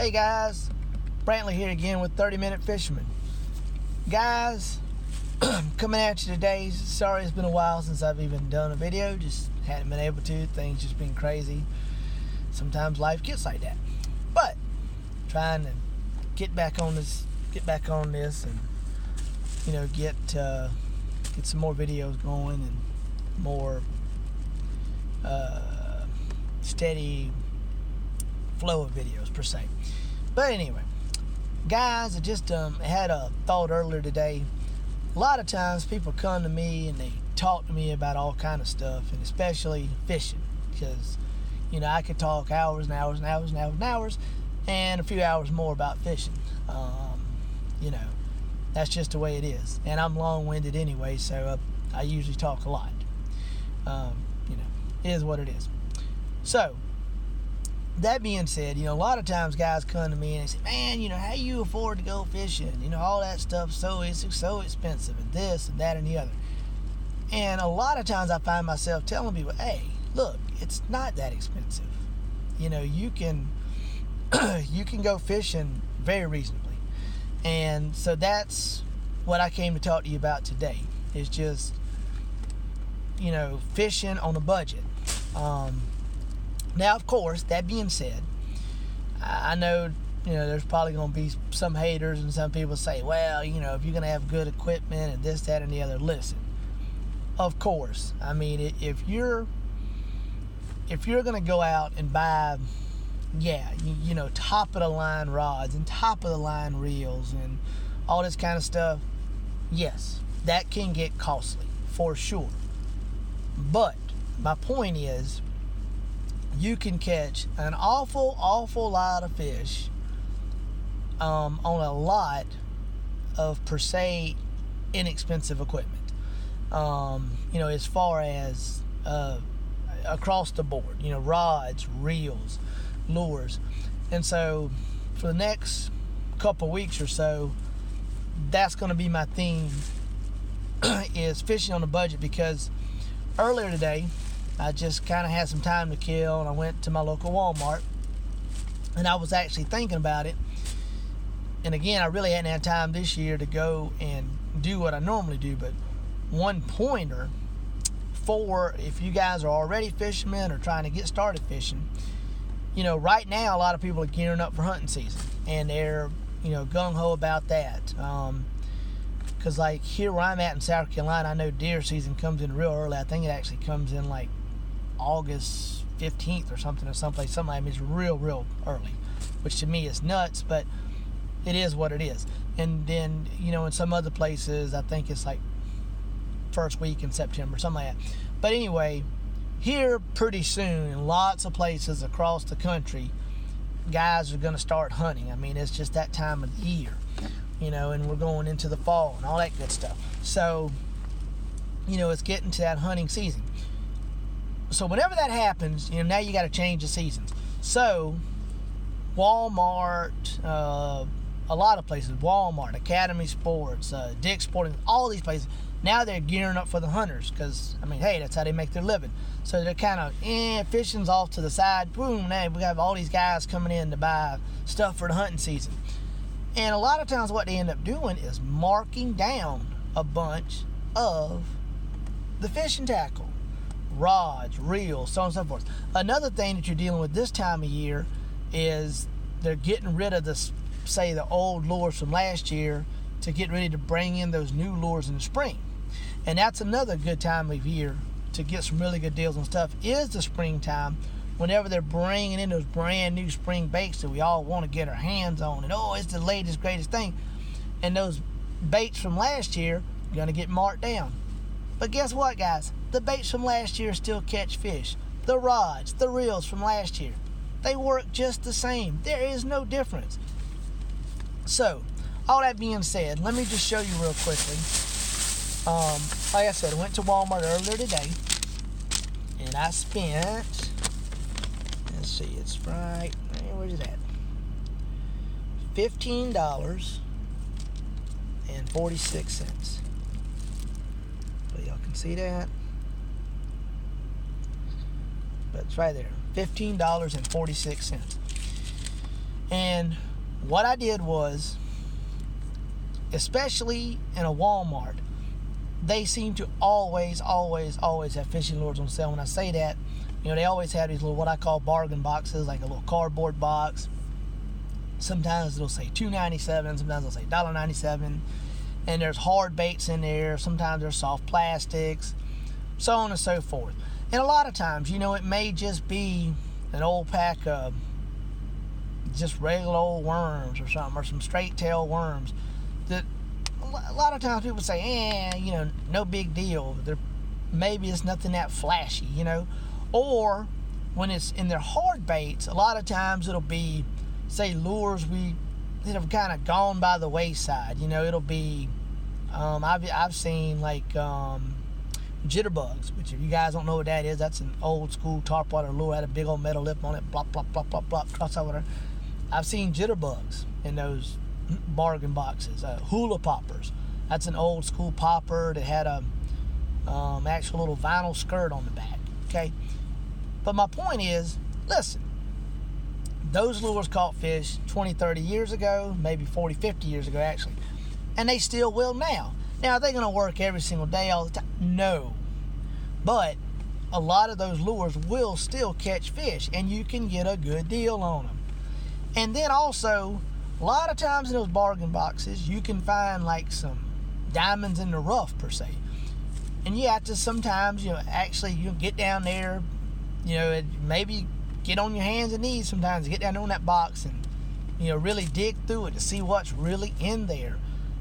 Hey guys, Brantley here again with 30-Minute Fisherman. Guys, coming at you today. Sorry it's been a while since I've even done a video. Just hadn't been able to. Things just been crazy. Sometimes life gets like that. But trying to get back on this and get some more videos going and more steady flow of videos per se. But anyway, guys, I just had a thought earlier today. A lot of times people come to me and they talk to me about all kind of stuff, and especially fishing, because I could talk hours and hours and hours and hours and hours and a few hours more about fishing. That's just the way it is, and I'm long-winded anyway, so I usually talk a lot. It is what it is. So that being said, a lot of times guys come to me and they say, man, how you afford to go fishing? All that stuff, it's so expensive, and this and that and the other. And a lot of times I find myself telling people, hey, look, it's not that expensive. You can go fishing very reasonably. And so that's what I came to talk to you about today, is just, fishing on a budget. Now, of course, that being said, I know, there's probably going to be some haters and some people say, well, if you're going to have good equipment and this, that, and the other, listen. Of course. I mean, if you're going to go out and buy, top of the line rods and top of the line reels and all this kind of stuff, yes, that can get costly for sure. But my point is, you can catch an awful lot of fish on a lot of per se inexpensive equipment. As far as across the board, rods, reels, lures. And so for the next couple weeks or so, that's going to be my theme, is fishing on a budget, because earlier today I just kind of had some time to kill, and I went to my local Walmart, and I was actually thinking about it. And again, I really hadn't had time this year to go and do what I normally do, but one pointer for if you guys are already fishermen or trying to get started fishing, right now a lot of people are gearing up for hunting season, and they're gung-ho about that. Because like here where I'm at in South Carolina, I know deer season comes in real early. I think it actually comes in like August 15th or something, someplace. I mean, it's real early, which to me is nuts, but it is what it is. And then, in some other places, I think it's like first week in September, something like that. But anyway, here pretty soon, in lots of places across the country, guys are going to start hunting. I mean, it's just that time of the year, and we're going into the fall and all that good stuff. So, it's getting to that hunting season. So whenever that happens, now you got to change the seasons. So Walmart, a lot of places, Walmart, Academy Sports, Dick's Sporting, all these places, now they're gearing up for the hunters, because, hey, that's how they make their living. So they're kind of, fishing's off to the side. Boom, now we have all these guys coming in to buy stuff for the hunting season. And a lot of times what they end up doing is marking down a bunch of the fishing tackle. Rods, reels, so on and so forth. Another thing that you're dealing with this time of year is they're getting rid of the old lures from last year to get ready to bring in those new lures in the spring. And that's another good time of year to get some really good deals on stuff, is the springtime, whenever they're bringing in those brand new spring baits that we all want to get our hands on, and it's the latest, greatest thing. And those baits from last year are going to get marked down. But guess what, guys? The baits from last year still catch fish. The rods, the reels from last year, they work just the same. There is no difference. So, all that being said, let me just show you real quickly. Like I said, I went to Walmart earlier today, and I spent, let's see, it's right, where's it at? $15.46. So y'all can see that. But it's right there, $15.46. And what I did was, especially in a Walmart, they seem to always have fishing lures on sale. When I say that, they always have these little, what I call bargain boxes, like a little cardboard box. Sometimes it'll say $2.97, sometimes it'll say $1.97, and there's hard baits in there. Sometimes there's soft plastics, so on and so forth. And a lot of times, it may just be an old pack of just regular old worms or something, or some straight tail worms that a lot of times people say, no big deal. Maybe it's nothing that flashy, Or when it's in their hard baits, a lot of times it'll be, say, lures that have kind of gone by the wayside. It'll be, I've seen like jitterbugs, which if you guys don't know what that is, that's an old school tarpwater lure, had a big old metal lip on it, blop, blop, blop, blop, blop, crossover. I've seen jitterbugs in those bargain boxes. Hula poppers, that's an old school popper that had a actual little vinyl skirt on the back, okay? But my point is, listen, those lures caught fish 20, 30 years ago, maybe 40, 50 years ago actually, and they still will now. Now, are they going to work every single day all the time? No. But a lot of those lures will still catch fish, and you can get a good deal on them. And then also, a lot of times in those bargain boxes, you can find like some diamonds in the rough, per se. And you have to sometimes, actually, get down there, maybe get on your hands and knees sometimes, get down there on that box and, really dig through it to see what's really in there.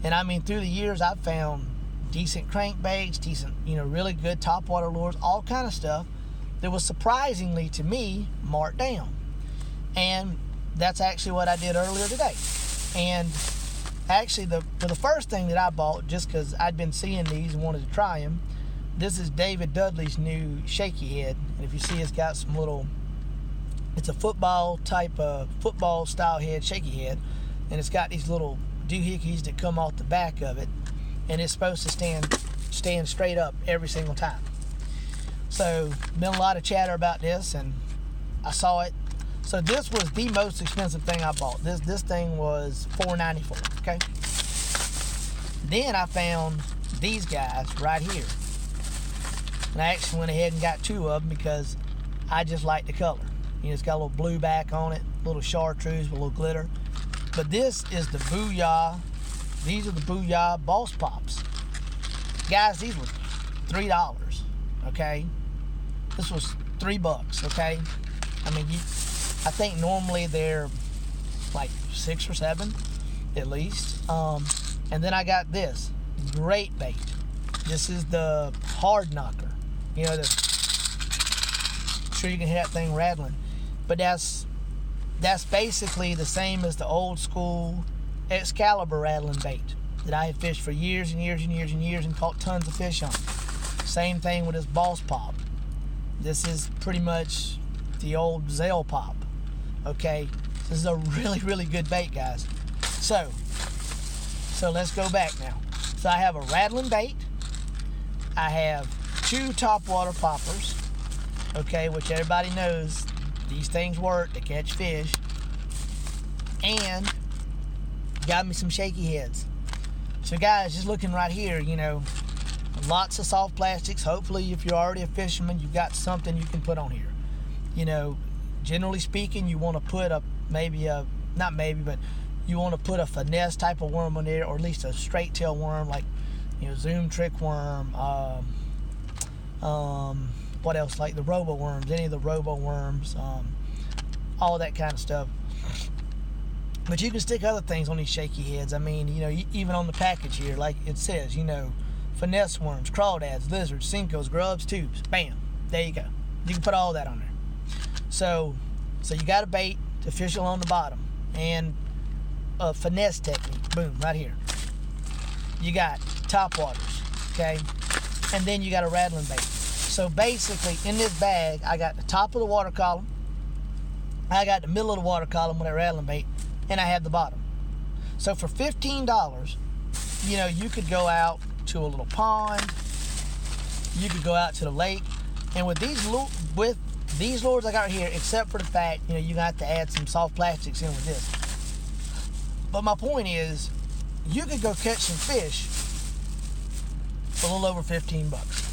And I mean, through the years, I've found decent crankbaits, decent, really good topwater lures, all kind of stuff that was surprisingly, to me, marked down. And that's actually what I did earlier today. And actually, for the first thing that I bought, just because I'd been seeing these and wanted to try them, this is David Dudley's new shaky head. And if you see, it's got some little, it's a football style head, shaky head, and it's got these little doohickeys that come off the back of it, and it's supposed to stand straight up every single time. So, been a lot of chatter about this, and I saw it. So this was the most expensive thing I bought. This thing was $4.94, okay? Then I found these guys right here. And I actually went ahead and got two of them because I just like the color. It's got a little blue back on it, little chartreuse with a little glitter. But this is the Booyah. These are the Booyah Boss Pops. Guys, these were $3, okay? This was $3, okay? I mean, I think normally they're like 6 or 7 at least. And then I got this great bait. This is the Hard Knocker. I'm sure you can hear that thing rattling. But that's basically the same as the old school Excalibur rattling bait that I had fished for years and years and years and years and caught tons of fish on. Same thing with this Boss Pop. This is pretty much the old Zell Pop. Okay, this is a really, really good bait, guys. So let's go back now. So I have a rattling bait. I have 2 topwater poppers, okay, which everybody knows these things work to catch fish. And got me some shaky heads. So guys, just looking right here, lots of soft plastics. Hopefully, if you're already a fisherman, you've got something you can put on here. Generally speaking, you want to put you want to put a finesse type of worm on there, or at least a straight tail worm, like, Zoom trick worm, what else, like the robo worms, any of the robo worms, all that kind of stuff. But you can stick other things on these shaky heads. I mean, even on the package here, like it says, finesse worms, crawdads, lizards, Senkos, grubs, tubes. Bam, there you go. You can put all that on there. So you got a bait to fish along the bottom, and a finesse technique. Boom, right here. You got topwaters, okay, and then you got a rattling bait. So basically, in this bag, I got the top of the water column, I got the middle of the water column with that rattling bait, and I have the bottom. So for $15, you could go out to a little pond, you could go out to the lake, and with These lures I got here, except for the fact, you know, you got to add some soft plastics in with this. But my point is, you could go catch some fish for a little over 15 bucks.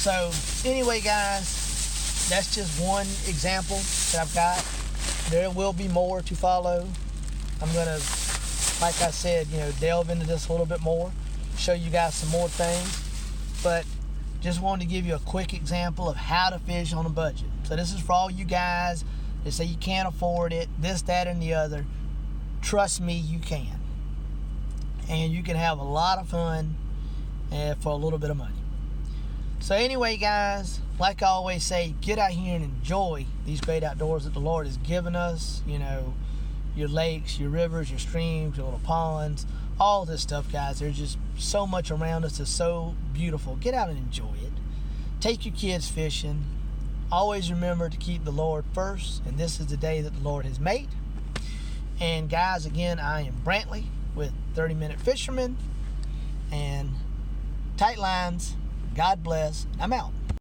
So anyway, guys, that's just one example that I've got. There will be more to follow. I'm gonna, like I said, you know, delve into this a little bit more, show you guys some more things. But just wanted to give you a quick example of how to fish on a budget. So this is for all you guys that say you can't afford it, this, that, and the other. Trust me, you can. And you can have a lot of fun for a little bit of money. So anyway, guys, like I always say, get out here and enjoy these great outdoors that the Lord has given us. You know, your lakes, your rivers, your streams, your little ponds, all this stuff, guys. There's just so much around us that's so beautiful. Get out and enjoy it. Take your kids fishing. Always remember to keep the Lord first, and this is the day that the Lord has made. And guys, again, I am Brantley with 30 Minute Fisherman, and tight lines. God bless. I'm out.